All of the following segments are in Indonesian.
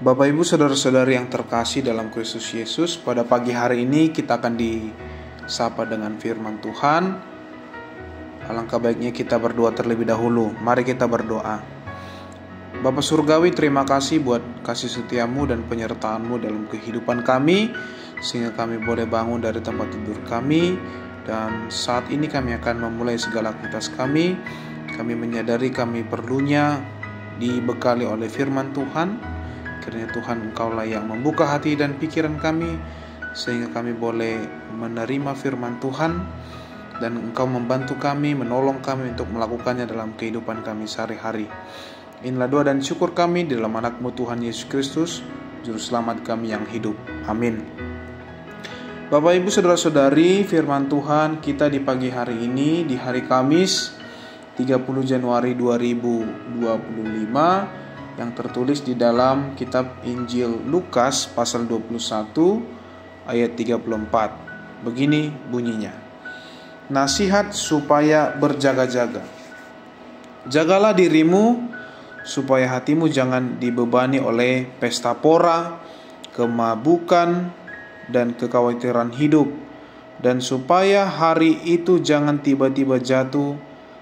Bapak Ibu saudara-saudari yang terkasih dalam Kristus Yesus, pada pagi hari ini kita akan disapa dengan firman Tuhan. Alangkah baiknya kita berdoa terlebih dahulu. Mari kita berdoa. Bapa Surgawi, terima kasih buat kasih setiamu dan penyertaan-Mu dalam kehidupan kami, sehingga kami boleh bangun dari tempat tidur kami. Dan saat ini kami akan memulai segala aktivitas kami. Kami menyadari kami perlunya dibekali oleh firman Tuhan. Kiranya Tuhan Engkaulah yang membuka hati dan pikiran kami, sehingga kami boleh menerima firman Tuhan, dan Engkau membantu kami, menolong kami untuk melakukannya dalam kehidupan kami sehari-hari. Inilah doa dan syukur kami di dalam anak-Mu Tuhan Yesus Kristus, Juru Selamat kami yang hidup. Amin. Bapak Ibu saudara-saudari, firman Tuhan kita di pagi hari ini, di hari Kamis 30 Januari 2025, yang tertulis di dalam kitab Injil Lukas pasal 21 ayat 34. Begini bunyinya. Nasihat supaya berjaga-jaga. Jagalah dirimu supaya hatimu jangan dibebani oleh pesta pora, kemabukan, dan kekhawatiran hidup, dan supaya hari itu jangan tiba-tiba jatuh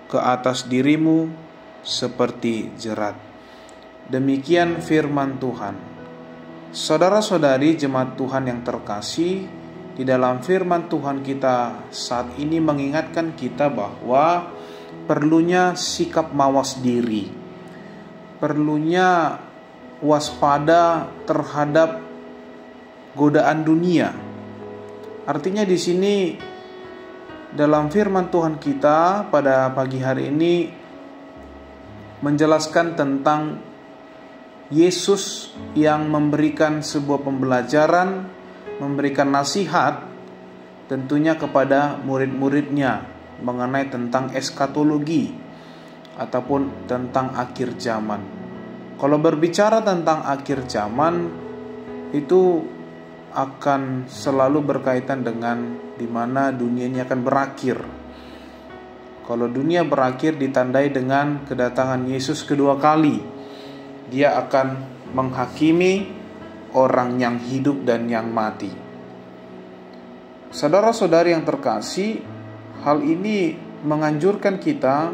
ke atas dirimu seperti jerat. Demikian firman Tuhan. Saudara-saudari jemaat Tuhan yang terkasih, di dalam firman Tuhan kita saat ini mengingatkan kita bahwa perlunya sikap mawas diri, perlunya waspada terhadap godaan dunia. Artinya di sini dalam firman Tuhan kita pada pagi hari ini menjelaskan tentang Yesus yang memberikan sebuah pembelajaran, memberikan nasihat tentunya kepada murid-muridnya mengenai tentang eskatologi ataupun tentang akhir zaman. Kalau berbicara tentang akhir zaman, itu akan selalu berkaitan dengan di mana dunia ini akan berakhir. Kalau dunia berakhir ditandai dengan kedatangan Yesus kedua kali. Dia akan menghakimi orang yang hidup dan yang mati. Saudara-saudari yang terkasih, hal ini menganjurkan kita,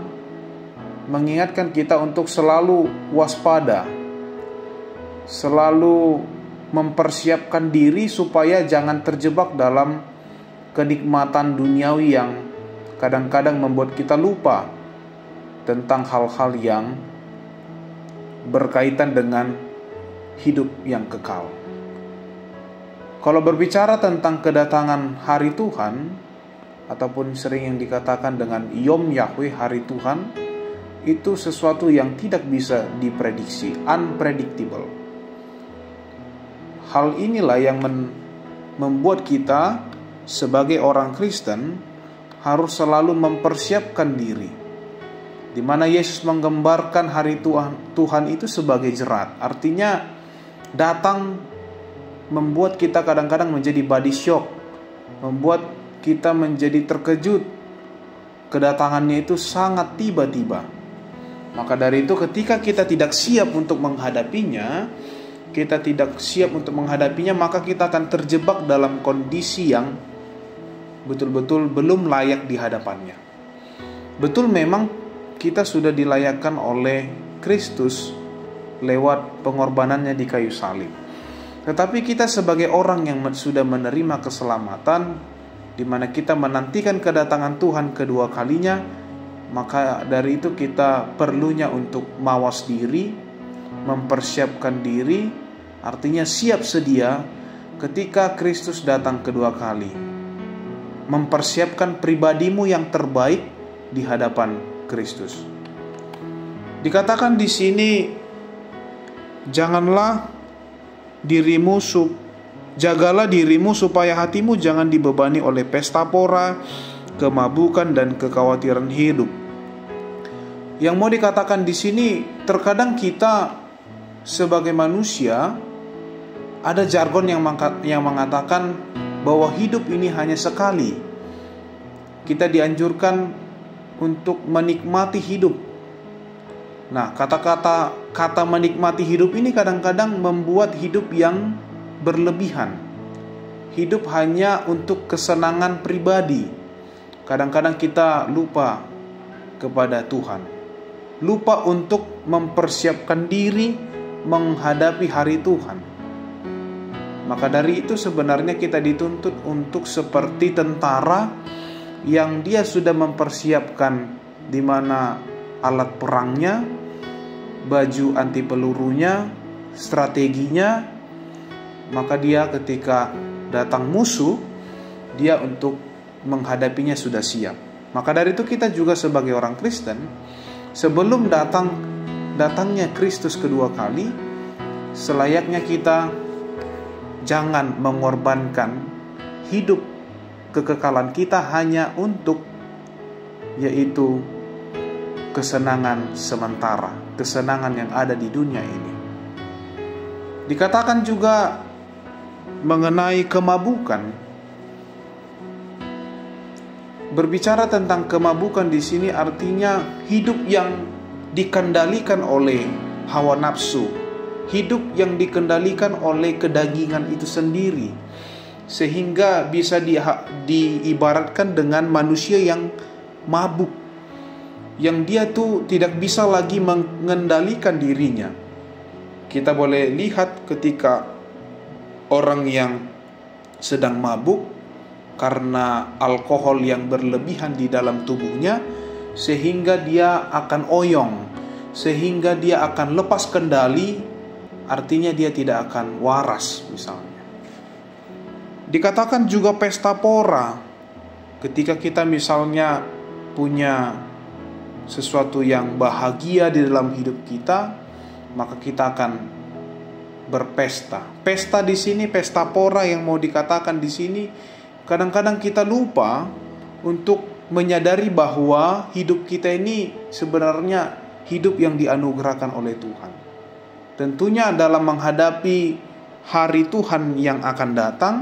mengingatkan kita untuk selalu waspada, selalu mempersiapkan diri supaya jangan terjebak dalam kenikmatan duniawi yang kadang-kadang membuat kita lupa tentang hal-hal yang berkaitan dengan hidup yang kekal. Kalau berbicara tentang kedatangan hari Tuhan, ataupun sering yang dikatakan dengan Yom Yahweh, hari Tuhan, itu sesuatu yang tidak bisa diprediksi, unpredictable. Hal inilah yang membuat kita sebagai orang Kristen harus selalu mempersiapkan diri, di mana Yesus menggambarkan hari Tuhan itu sebagai jerat. Artinya datang membuat kita kadang-kadang menjadi body shock, membuat kita menjadi terkejut. Kedatangannya itu sangat tiba-tiba. Maka dari itu ketika kita tidak siap untuk menghadapinya, maka kita akan terjebak dalam kondisi yang betul-betul belum layak di hadapannya. Betul, memang kita sudah dilayakkan oleh Kristus lewat pengorbanannya di kayu salib. Tetapi kita sebagai orang yang sudah menerima keselamatan, di mana kita menantikan kedatangan Tuhan kedua kalinya, maka dari itu kita perlunya untuk mawas diri, mempersiapkan diri, artinya siap sedia ketika Kristus datang kedua kali. Mempersiapkan pribadimu yang terbaik di hadapan Kristus. Dikatakan di sini, jagalah dirimu supaya hatimu jangan dibebani oleh pesta pora, kemabukan, dan kekhawatiran hidup. Yang mau dikatakan di sini, terkadang kita sebagai manusia ada jargon yang mengatakan bahwa hidup ini hanya sekali. Kita dianjurkan untuk menikmati hidup, Nah, kata menikmati hidup ini kadang-kadang membuat hidup yang berlebihan. Hidup hanya untuk kesenangan pribadi. Kadang-kadang kita lupa kepada Tuhan. Lupa untuk mempersiapkan diri menghadapi hari Tuhan. Maka dari itu sebenarnya kita dituntut untuk seperti tentara yang dia sudah mempersiapkan di mana alat perangnya, baju anti pelurunya, strateginya. Maka dia ketika datang musuh, dia untuk menghadapinya sudah siap. Maka dari itu kita juga sebagai orang Kristen, sebelum datangnya Kristus kedua kali, selayaknya kita jangan mengorbankan hidup kekekalan kita hanya untuk yaitu kesenangan sementara, kesenangan yang ada di dunia ini. Dikatakan juga mengenai kemabukan. Berbicara tentang kemabukan di sini artinya hidup yang dikendalikan oleh hawa nafsu, hidup yang dikendalikan oleh kedagingan itu sendiri, sehingga bisa diibaratkan dengan manusia yang mabuk, yang dia tuh tidak bisa lagi mengendalikan dirinya. Kita boleh lihat ketika orang yang sedang mabuk karena alkohol yang berlebihan di dalam tubuhnya, sehingga dia akan oyong, sehingga dia akan lepas kendali, artinya dia tidak akan waras misalnya. Dikatakan juga pesta pora, ketika kita misalnya punya sesuatu yang bahagia di dalam hidup kita, maka kita akan berpesta. Pesta di sini, pesta pora yang mau dikatakan di sini, kadang-kadang kita lupa untuk menyadari bahwa hidup kita ini sebenarnya hidup yang dianugerahkan oleh Tuhan. Tentunya dalam menghadapi hari Tuhan yang akan datang,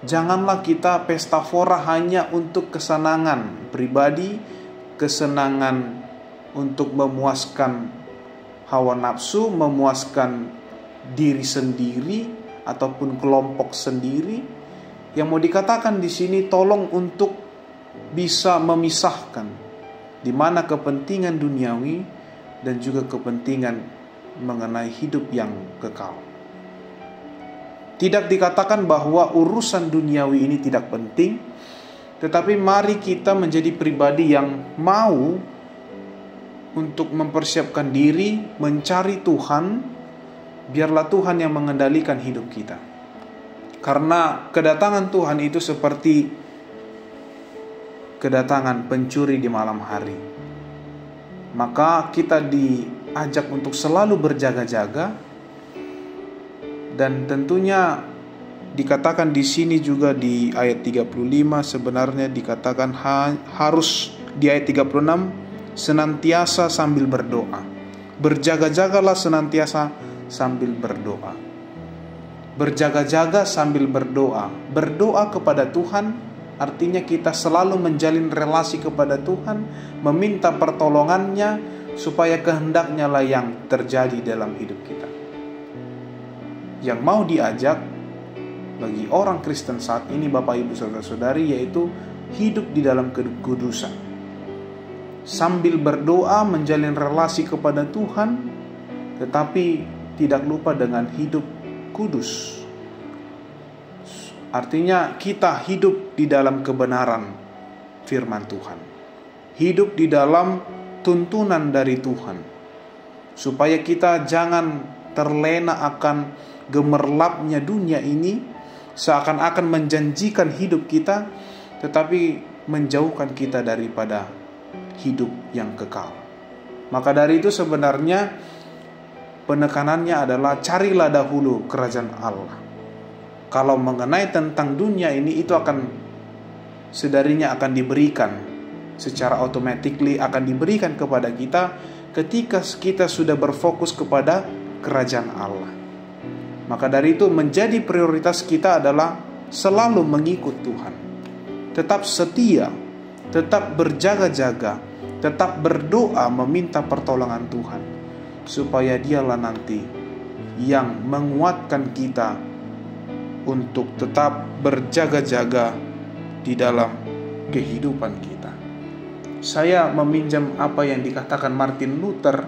janganlah kita pesta pora hanya untuk kesenangan pribadi, kesenangan untuk memuaskan hawa nafsu, memuaskan diri sendiri ataupun kelompok sendiri. Yang mau dikatakan di sini, tolong untuk bisa memisahkan di mana kepentingan duniawi dan juga kepentingan mengenai hidup yang kekal. Tidak dikatakan bahwa urusan duniawi ini tidak penting, tetapi mari kita menjadi pribadi yang mau untuk mempersiapkan diri, mencari Tuhan. Biarlah Tuhan yang mengendalikan hidup kita. Karena kedatangan Tuhan itu seperti kedatangan pencuri di malam hari. Maka kita diajak untuk selalu berjaga-jaga. Dan tentunya dikatakan di sini juga di ayat 35 sebenarnya dikatakan harus di ayat 36 senantiasa sambil berdoa. Berjaga-jagalah senantiasa sambil berdoa. Berjaga-jaga sambil berdoa. Berdoa kepada Tuhan artinya kita selalu menjalin relasi kepada Tuhan, meminta pertolongannya supaya kehendaknya lah yang terjadi dalam hidup kita. Yang mau diajak bagi orang Kristen saat ini, Bapak Ibu Saudara-saudari, yaitu hidup di dalam kekudusan. Sambil berdoa menjalin relasi kepada Tuhan, tetapi tidak lupa dengan hidup kudus. Artinya kita hidup di dalam kebenaran firman Tuhan. Hidup di dalam tuntunan dari Tuhan. Supaya kita jangan terlena akan gemerlapnya dunia ini, seakan-akan menjanjikan hidup kita, tetapi menjauhkan kita daripada hidup yang kekal. Maka dari itu sebenarnya penekanannya adalah carilah dahulu kerajaan Allah. Kalau mengenai tentang dunia ini, itu akan sedarinya akan diberikan secara automatically, akan diberikan kepada kita ketika kita sudah berfokus kepada kerajaan Allah. Maka dari itu menjadi prioritas kita adalah selalu mengikut Tuhan, tetap setia, tetap berjaga-jaga, tetap berdoa meminta pertolongan Tuhan, supaya Dialah nanti yang menguatkan kita untuk tetap berjaga-jaga di dalam kehidupan kita. Saya meminjam apa yang dikatakan Martin Luther,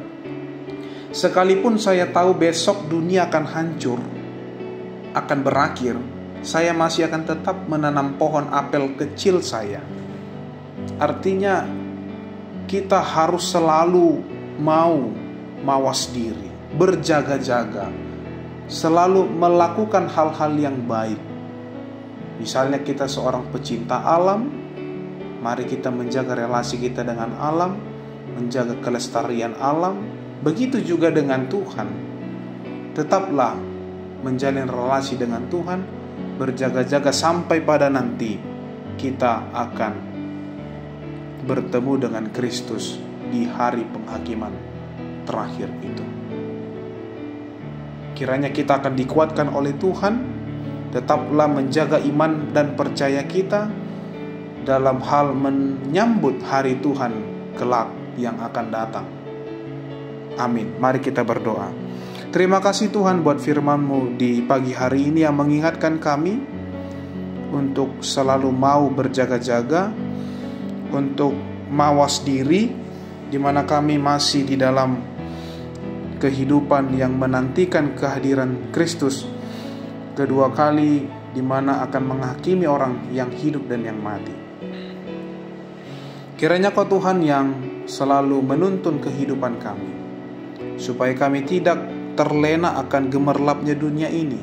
sekalipun saya tahu besok dunia akan hancur, akan berakhir, saya masih akan tetap menanam pohon apel kecil saya. Artinya kita harus selalu mau mawas diri, berjaga-jaga, selalu melakukan hal-hal yang baik. Misalnya kita seorang pecinta alam, mari kita menjaga relasi kita dengan alam, menjaga kelestarian alam. Begitu juga dengan Tuhan. Tetaplah menjalin relasi dengan Tuhan, berjaga-jaga sampai pada nanti kita akan bertemu dengan Kristus di hari penghakiman terakhir itu. Kiranya kita akan dikuatkan oleh Tuhan. Tetaplah menjaga iman dan percaya kita dalam hal menyambut hari Tuhan kelak yang akan datang. Amin. Mari kita berdoa. Terima kasih Tuhan buat firman-Mu di pagi hari ini yang mengingatkan kami untuk selalu mau berjaga-jaga, untuk mawas diri, di mana kami masih di dalam kehidupan yang menantikan kehadiran Kristus kedua kali, di mana akan menghakimi orang yang hidup dan yang mati. Kiranya Kau Tuhan yang selalu menuntun kehidupan kami, supaya kami tidak terlena akan gemerlapnya dunia ini,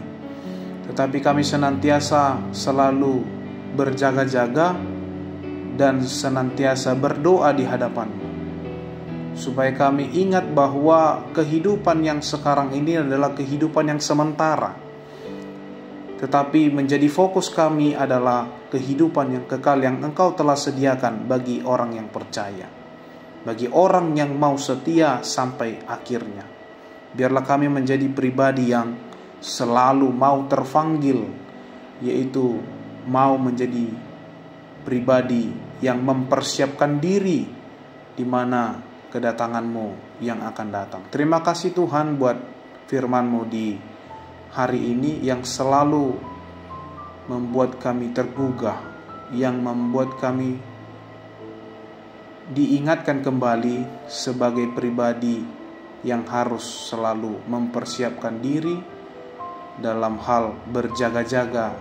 tetapi kami senantiasa selalu berjaga-jaga dan senantiasa berdoa di hadapan-Mu, supaya kami ingat bahwa kehidupan yang sekarang ini adalah kehidupan yang sementara, tetapi menjadi fokus kami adalah kehidupan yang kekal yang Engkau telah sediakan bagi orang yang percaya, bagi orang yang mau setia sampai akhirnya. Biarlah kami menjadi pribadi yang selalu mau terpanggil, yaitu mau menjadi pribadi yang mempersiapkan diri di mana kedatangan-Mu yang akan datang. Terima kasih Tuhan buat firman-Mu di hari ini yang selalu membuat kami tergugah, yang membuat kami diingatkan kembali sebagai pribadi yang harus selalu mempersiapkan diri dalam hal berjaga-jaga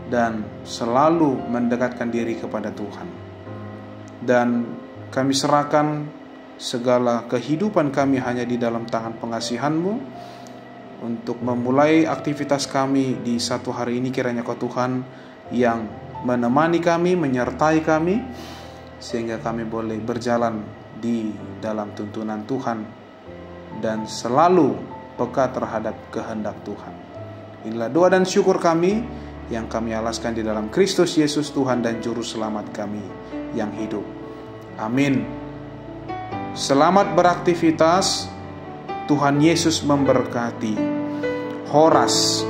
dan selalu mendekatkan diri kepada Tuhan. Dan kami serahkan segala kehidupan kami hanya di dalam tangan pengasihan-Mu, untuk memulai aktivitas kami di satu hari ini. Kiranya Kau Tuhan yang menemani kami, menyertai kami, sehingga kami boleh berjalan di dalam tuntunan Tuhan dan selalu peka terhadap kehendak Tuhan. Inilah doa dan syukur kami yang kami alaskan di dalam Kristus Yesus Tuhan dan Juru Selamat kami yang hidup. Amin. Selamat beraktivitas. Tuhan Yesus memberkati. Horas.